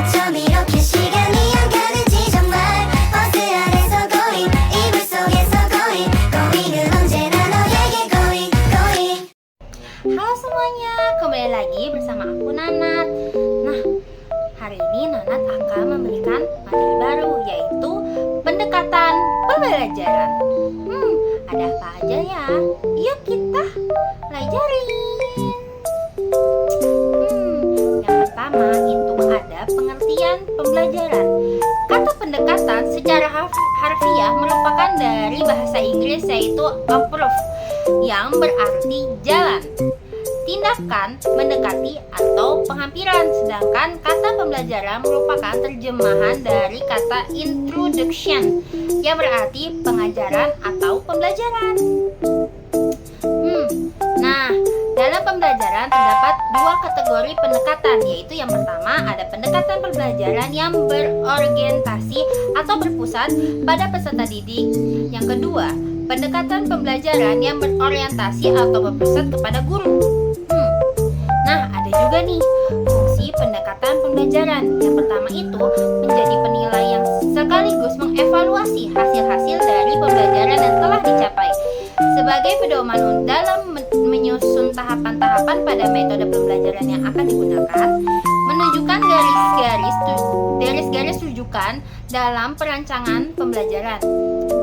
어쩜 이렇게 시간이 안 가는지 정말 버스 안에서 고잉 이불 속에서 고잉 고잉은 언제나 너에게 고잉 고잉. Halo semuanya, kembali lagi bersama aku Nanat. Nah, hari ini Nanat akan memberikan materi baru, yaitu pendekatan pembelajaran. Ada apa aja ya? Yuk kita pelajarin. Yang pertama itu ada pengertian pembelajaran. Kata pendekatan secara harfiah merupakan dari bahasa Inggris, yaitu approach, yang berarti jalan, tindakan, mendekati, atau penghampiran. Sedangkan kata pembelajaran merupakan terjemahan dari kata introduction, yang berarti pengajaran atau pembelajaran. Nah, dalam pembelajaran terdapat dua kategori pendekatan, yaitu yang pertama ada pendekatan pembelajaran yang berorientasi atau berpusat pada peserta didik. Yang kedua, pendekatan pembelajaran yang berorientasi atau berpusat kepada guru. Nah, ada juga nih fungsi pendekatan pembelajaran. Yang pertama itu menjadi penilai yang sekaligus mengevaluasi hasil-hasil dari pembelajaran yang telah dicapai sebagai pedoman dalam menyusun tahapan-tahapan pada metode pembelajaran yang akan digunakan, menunjukkan garis-garis rujukan dalam perancangan pembelajaran.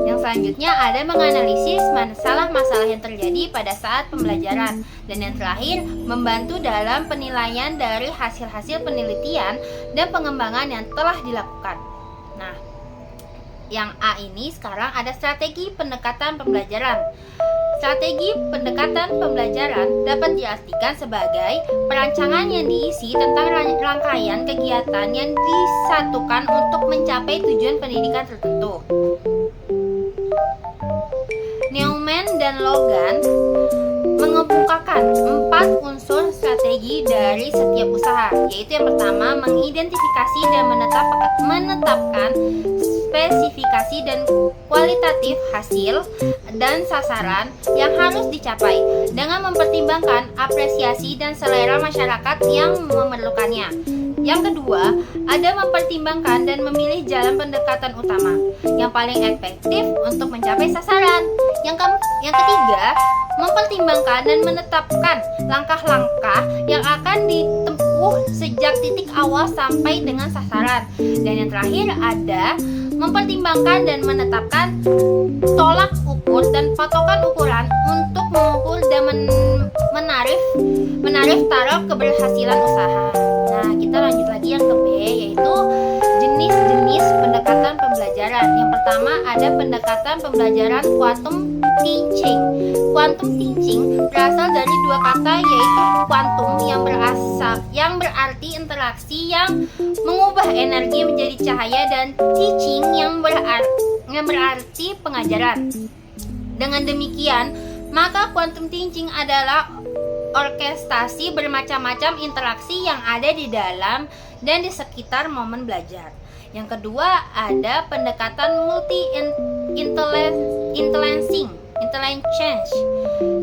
Yang selanjutnya ada menganalisis masalah-masalah yang terjadi pada saat pembelajaran. Dan yang terakhir, membantu dalam penilaian dari hasil-hasil penelitian dan pengembangan yang telah dilakukan. Nah, yang A ini sekarang ada strategi pendekatan pembelajaran. Strategi pendekatan pembelajaran dapat diartikan sebagai perancangan yang diisi tentang rangkaian kegiatan yang disatukan untuk mencapai tujuan pendidikan tertentu. Neumann dan Logan mengemukakan 4 unsur strategi dari setiap usaha, yaitu yang pertama mengidentifikasi dan menetapkan spesifikasi dan kualitatif hasil dan sasaran yang harus dicapai dengan mempertimbangkan apresiasi dan selera masyarakat yang memerlukannya. Yang kedua, ada mempertimbangkan dan memilih jalan pendekatan utama yang paling efektif untuk mencapai sasaran. Yang ketiga, mempertimbangkan dan menetapkan langkah-langkah yang akan ditempuh sejak titik awal sampai dengan sasaran. Dan yang terakhir ada mempertimbangkan dan menetapkan tolak ukur dan patokan ukuran untuk mengukur dan menarik taraf keberhasilan usaha. Nah, kita lanjut lagi yang ke B, yaitu jenis-jenis pendekatan pembelajaran. Yang pertama ada pendekatan pembelajaran quantum teaching. Quantum teaching berasal dari dua kata, yaitu quantum yang berarti interaksi yang mengubah energi menjadi cahaya, dan teaching yang berarti pengajaran. Dengan demikian, maka quantum teaching adalah orkestrasi bermacam-macam interaksi yang ada di dalam dan di sekitar momen belajar. Yang kedua ada pendekatan multi-intelligencing.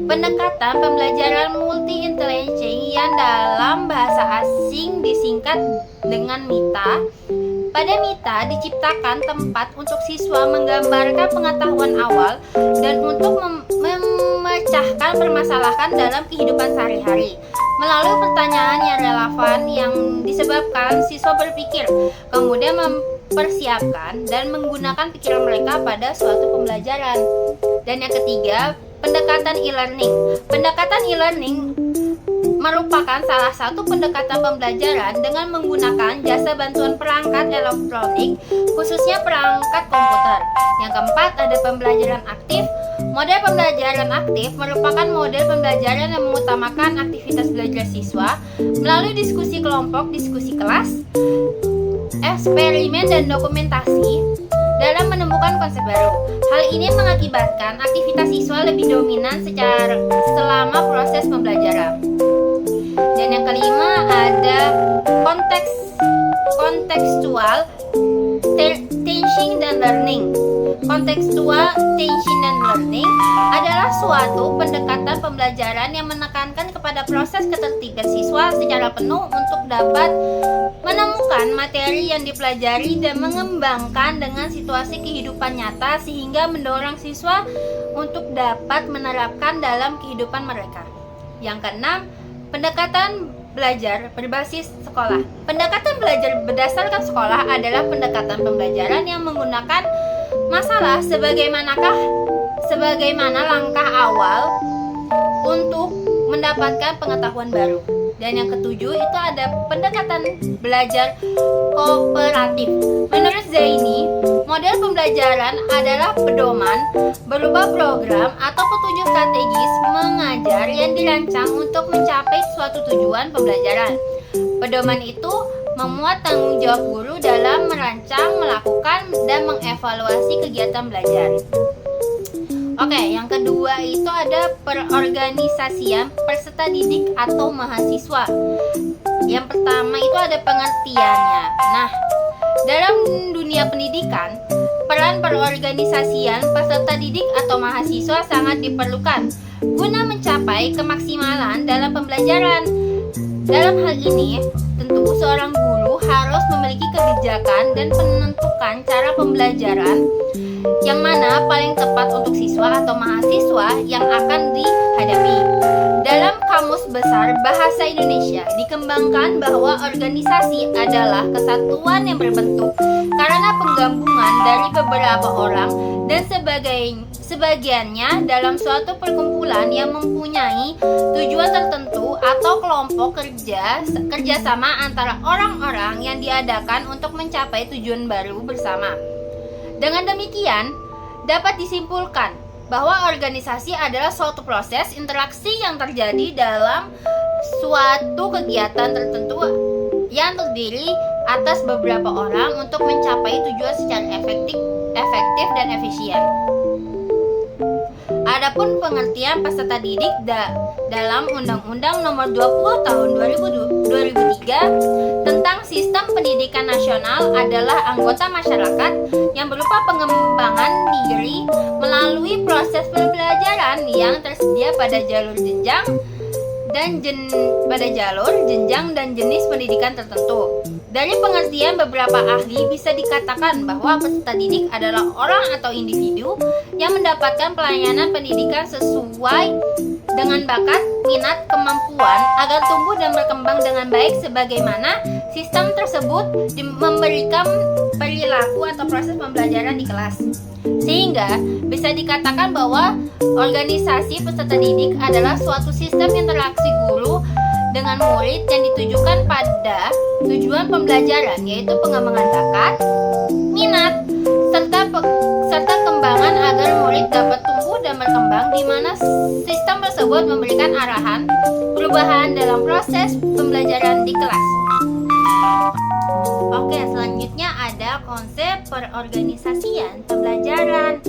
Pendekatan pembelajaran multi-intelligencing yang dalam bahasa asing disingkat dengan MITA. Pada MITA diciptakan tempat untuk siswa menggambarkan pengetahuan awal dan untuk memecahkan permasalahan dalam kehidupan sehari-hari melalui pertanyaan yang relevan yang disebabkan siswa berpikir, kemudian mempersiapkan dan menggunakan pikiran mereka pada suatu pembelajaran. Dan yang ketiga, pendekatan e-learning. Pendekatan e-learning merupakan salah satu pendekatan pembelajaran dengan menggunakan jasa bantuan perangkat elektronik, khususnya perangkat komputer. Yang keempat ada pembelajaran aktif. Model pembelajaran aktif merupakan model pembelajaran yang mengutamakan aktivitas belajar siswa melalui diskusi kelompok, diskusi kelas, eksperimen, dan dokumentasi dalam menemukan konsep baru. Hal ini mengakibatkan aktivitas siswa lebih dominan selama proses pembelajaran. Dan yang kelima ada kontekstual teaching dan learning. Contextual attention and learning adalah suatu pendekatan pembelajaran yang menekankan kepada proses ketertiban siswa secara penuh untuk dapat menemukan materi yang dipelajari dan mengembangkan dengan situasi kehidupan nyata sehingga mendorong siswa untuk dapat menerapkan dalam kehidupan mereka. Yang keenam, pendekatan belajar berbasis sekolah. Pendekatan belajar berdasarkan sekolah adalah pendekatan pembelajaran yang menggunakan masalah sebagaimana langkah awal untuk mendapatkan pengetahuan baru. Dan yang ketujuh itu ada pendekatan belajar kooperatif. Menurut Zaini, model pembelajaran adalah pedoman berupa program atau petunjuk strategis mengajar yang dirancang untuk mencapai suatu tujuan pembelajaran. Pedoman itu memuat tanggung jawab guru dalam merancang, melakukan, dan mengevaluasi kegiatan belajar. Oke, yang kedua itu ada perorganisasian peserta didik atau mahasiswa. Yang pertama itu ada pengertiannya. Nah, dalam dunia pendidikan, peran perorganisasian peserta didik atau mahasiswa sangat diperlukan guna mencapai kemaksimalan dalam pembelajaran. Dalam hal ini, tentu seorang guru harus memiliki kebijakan dan menentukan cara pembelajaran yang mana paling tepat untuk siswa atau mahasiswa yang akan dihadapi. Dalam Kamus Besar Bahasa Indonesia dikembangkan bahwa organisasi adalah kesatuan yang berbentuk karena penggabungan dari beberapa orang dan sebagiannya dalam suatu perkumpulan yang mempunyai tujuan tertentu atau kelompok kerjasama antara orang-orang yang diadakan untuk mencapai tujuan baru bersama. Dengan demikian, dapat disimpulkan bahwa organisasi adalah suatu proses interaksi yang terjadi dalam suatu kegiatan tertentu yang terdiri atas beberapa orang untuk mencapai tujuan secara efektif dan efisien. Adapun pengertian peserta didik dalam Undang-Undang Nomor 20 Tahun 2003 tentang Sistem Pendidikan Nasional adalah anggota masyarakat yang berupa pengembangan diri melalui proses pembelajaran yang tersedia pada jalur jenjang dan jenis pendidikan tertentu. Dari pengertian beberapa ahli bisa dikatakan bahwa peserta didik adalah orang atau individu yang mendapatkan pelayanan pendidikan sesuai dengan bakat, minat, kemampuan agar tumbuh dan berkembang dengan baik sebagaimana sistem tersebut memberikan perilaku atau proses pembelajaran di kelas. Sehingga bisa dikatakan bahwa organisasi peserta didik adalah suatu sistem interaksi guru dengan murid yang ditujukan pada tujuan pembelajaran, yaitu pengembangan bakat, minat, serta kembangan agar murid dapat tumbuh dan berkembang, di mana sistem tersebut memberikan arahan perubahan dalam proses pembelajaran di kelas. Oke, selanjutnya ada konsep perorganisasian pembelajaran.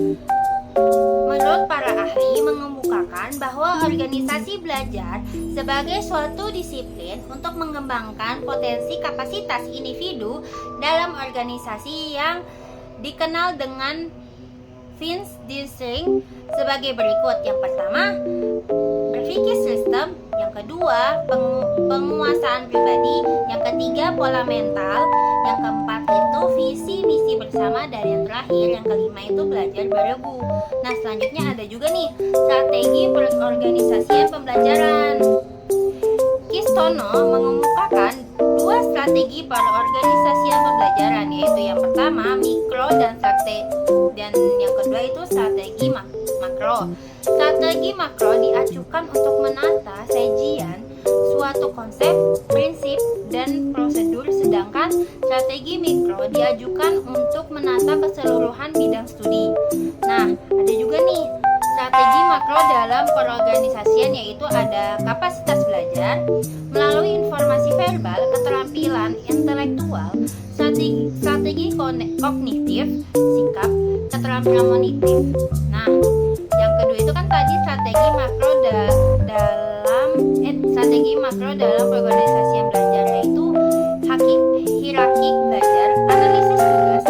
Menurut para ahli mengemukakan bahwa organisasi belajar sebagai suatu disiplin untuk mengembangkan potensi kapasitas individu dalam organisasi yang dikenal dengan Vince Disring sebagai berikut. Yang pertama, berpikir sistem. Yang kedua, penguasaan pribadi. Yang ketiga, pola mental. Yang keempat itu visi misi bersama. Dan yang terakhir, yang kelima itu belajar beregu. Nah, selanjutnya ada juga nih strategi perorganisasian pembelajaran. Kistono mengemukakan dua strategi perorganisasian pembelajaran, yaitu yang pertama mikro dan yang kedua itu strategi makro. Strategi makro diajukan untuk menata sajian suatu konsep, prinsip, dan prosedur, sedangkan strategi mikro diajukan untuk menata keseluruhan bidang studi. Nah, ada juga nih strategi makro dalam perorganisasian, yaitu ada kapasitas belajar melalui informasi verbal, keterampilan intelektual, strategi kognitif, sikap, keterampilan monitif. Nah, yang kedua itu kan tadi strategi makro dalam perorganisasian belajar, yaitu hierarki belajar, analisis tugas,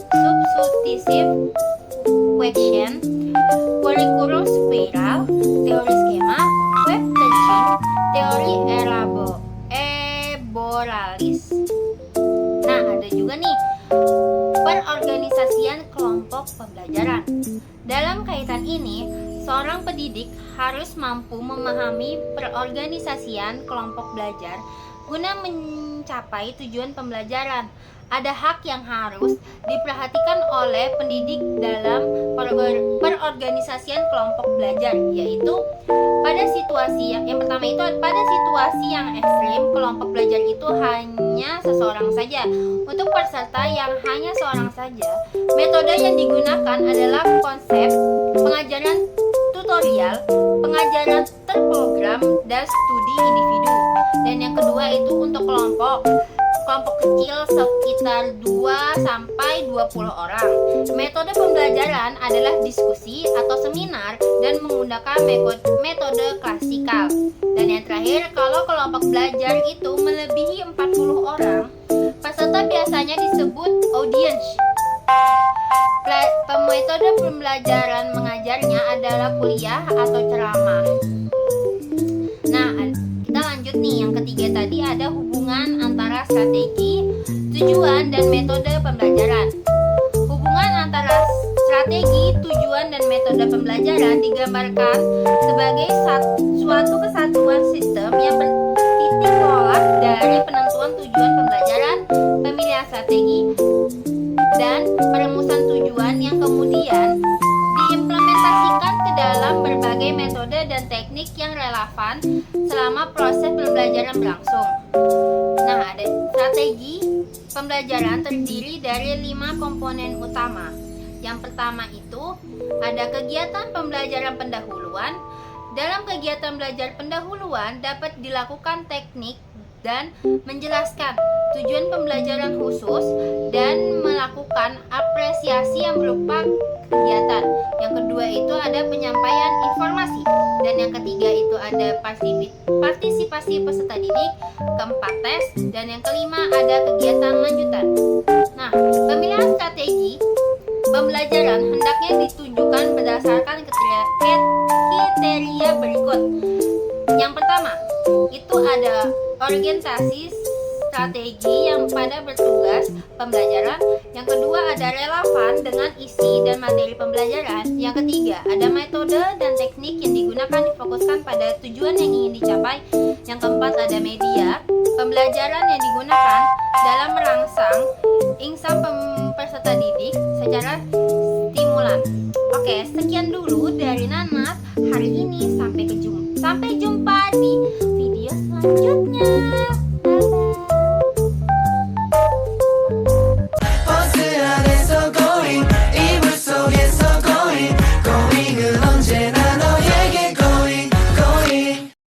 substitutif juga nih perorganisasian kelompok pembelajaran. Dalam kaitan ini, seorang pendidik harus mampu memahami perorganisasian kelompok belajar guna mencapai tujuan pembelajaran. Ada hak yang harus diperhatikan oleh pendidik dalam perorganisasian kelompok belajar, yaitu pada situasi yang pertama itu pada situasi yang ekstrim, kelompok belajar itu hanya seseorang saja. Untuk peserta yang hanya seorang saja, metode yang digunakan adalah konsep pengajaran tutorial, pengajaran terprogram, dan studi individu. Dan yang kedua itu untuk kelompok kecil sekitar 2 sampai 20 orang. Metode pembelajaran adalah diskusi atau seminar dan menggunakan metode klasikal. Dan yang terakhir, kalau kelompok belajar itu melebihi 40 orang, peserta biasanya disebut audience. Metode pembelajaran mengajarnya adalah kuliah atau ceramah. Nah, kita lanjut nih, yang ketiga tadi ada hubungan antara strategi, tujuan, dan metode pembelajaran. Hubungan antara strategi, tujuan, dan metode pembelajaran digambarkan sebagai suatu kesatuan sistem yang bertitik tolak dari penentuan tujuan pembelajaran, pemilihan strategi, dan perumusan tujuan yang kemudian diimplementasikan ke dalam berbagai metode dan teknik yang relevan selama proses pembelajaran berlangsung. Nah, ada strategi pembelajaran terdiri dari 5 komponen utama. Yang pertama itu ada kegiatan pembelajaran pendahuluan. Dalam kegiatan belajar pendahuluan dapat dilakukan teknik dan menjelaskan tujuan pembelajaran khusus dan melakukan apresiasi yang berupa kegiatan. Yang kedua itu ada penyampaian informasi, dan yang ketiga itu ada partisipasi peserta didik, keempat tes, dan yang kelima ada kegiatan lanjutan. Nah, pemilihan strategi pembelajaran hendaknya ditunjukkan berdasarkan kriteria berikut. Yang pertama itu ada orientasi strategi yang pada bertugas pembelajaran. Yang kedua ada relevan dengan isi dan materi pembelajaran. Yang ketiga ada metode dan teknik yang digunakan difokuskan pada tujuan yang ingin dicapai. Yang keempat ada media pembelajaran yang digunakan dalam merangsang insan peserta didik secara stimulan. Oke, sekian dulu dari Nanas hari ini, sampai jumpa.